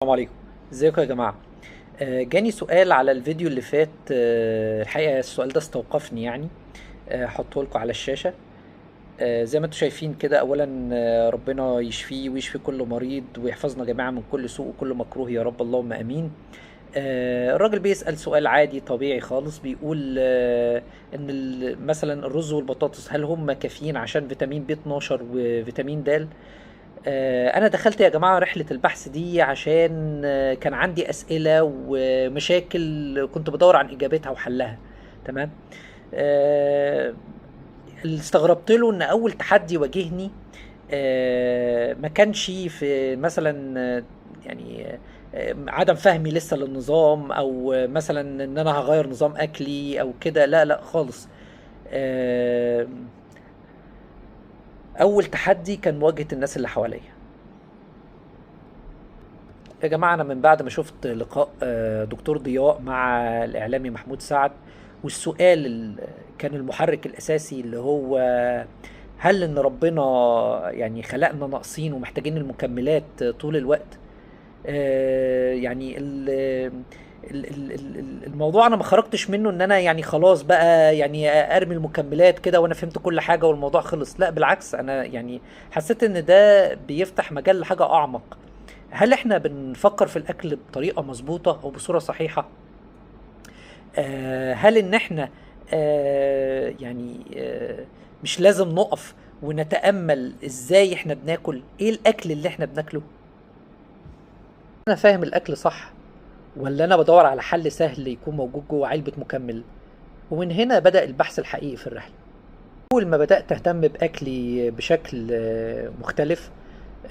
السلام عليكم. ازيكم يا جماعة؟ جاني سؤال على الفيديو اللي فات. الحقيقة السؤال ده استوقفني يعني. هحطه لكم على الشاشة. زي ما انتم شايفين كده، اولا ربنا يشفيه ويشفي كل مريض ويحفظنا جميعا من كل سوء وكل مكروه يا رب، اللهم امين. الراجل بيسأل سؤال عادي طبيعي خالص، بيقول ان مثلا الرز والبطاطس هل هم كافيين عشان فيتامين بي 12 وفيتامين د؟ انا دخلت يا جماعة رحلة البحث دي عشان كان عندي اسئلة ومشاكل كنت بدور عن اجابتها وحلها. تمام. آه، اللي استغربت له ان اول تحدي واجهني ما كانش في مثلا يعني عدم فهمي لسه للنظام، او مثلا ان انا هغير نظام اكلي او كده. لا لا خالص. آه، اول تحدي كان مواجهة الناس اللي حواليا. يا جماعة، أنا من بعد ما شفت لقاء دكتور ضياء مع الإعلامي محمود سعد، والسؤال كان المحرك الأساسي اللي هو هل إن ربنا يعني خلقنا ناقصين ومحتاجين المكملات طول الوقت؟ يعني الموضوع أنا ما خرجتش منه إن أنا يعني خلاص بقى يعني أرمي المكملات كده وأنا فهمت كل حاجة والموضوع خلص. لا بالعكس، أنا يعني حسيت إن ده بيفتح مجال لحاجة أعمق. هل احنا بنفكر في الاكل بطريقه مظبوطه او بصوره صحيحه؟ هل ان احنا يعني مش لازم نقف ونتامل ازاي احنا بناكل، ايه الاكل اللي احنا بناكله؟ انا فاهم الاكل صح، ولا انا بدور على حل سهل يكون موجود جوه علبه مكمل؟ ومن هنا بدأ البحث الحقيقي في الرحله. أول ما بدأت أهتم بأكلي بشكل مختلف،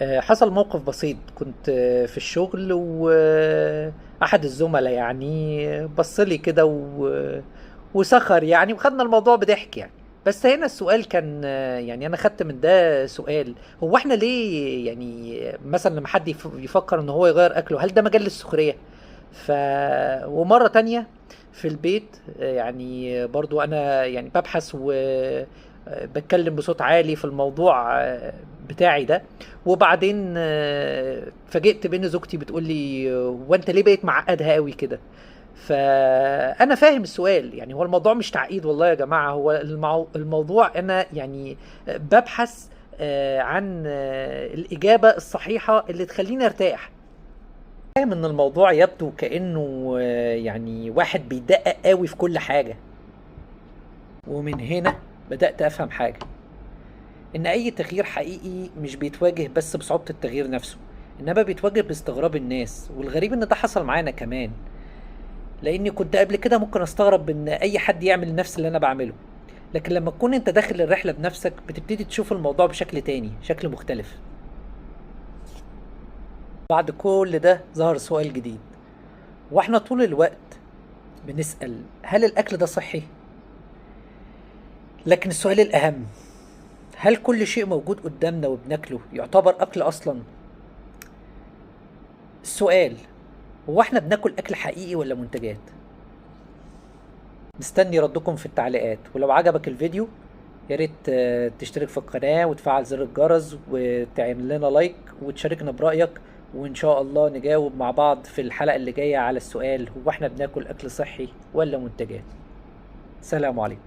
حصل موقف بسيط. كنت في الشغل، وأحد الزملاء يعني بصلي كده وسخر يعني، وخدنا الموضوع بضحك يعني. بس هنا السؤال كان يعني أنا خدت من ده سؤال: هو احنا ليه يعني مثلا لما حد يفكر ان هو يغير أكله، هل ده مجال للسخرية؟ ف ومرة تانية في البيت يعني برضو انا يعني ببحث وبتكلم بصوت عالي في الموضوع بتاعي ده. وبعدين فاجئت بان زوجتي بتقول لي: وانت ليه بقيت معقدها قوي كده؟ فانا فاهم السؤال، يعني هو الموضوع مش تعقيد والله يا جماعة. هو الموضوع انا يعني ببحث عن الإجابة الصحيحة اللي تخليني ارتاح. فاهم ان الموضوع يبدو كأنه يعني واحد بيدقق قوي في كل حاجة. ومن هنا بدأت أفهم حاجة: إن أي تغيير حقيقي مش بيتواجه بس بصعوبة التغيير نفسه، إنما بيتواجه باستغراب الناس. والغريب إن ده حصل معانا كمان، لأني كنت قبل كده ممكن أستغرب إن أي حد يعمل نفس اللي أنا بعمله. لكن لما تكون أنت داخل الرحلة بنفسك بتبتدي تشوف الموضوع بشكل تاني، شكل مختلف. بعد كل ده ظهر سؤال جديد: واحنا طول الوقت بنسأل هل الأكل ده صحي؟ لكن السؤال الأهم: هل كل شيء موجود قدامنا وبناكله يعتبر أكل أصلا؟ السؤال: هو احنا بناكل أكل حقيقي ولا منتجات؟ مستني ردكم في التعليقات. ولو عجبك الفيديو يا ريت تشترك في القناة وتفعل زر الجرس وتعمل لنا لايك وتشاركنا برأيك، وإن شاء الله نجاوب مع بعض في الحلقة اللي جاية على السؤال: هو احنا بناكل أكل صحي ولا منتجات؟ سلام عليكم.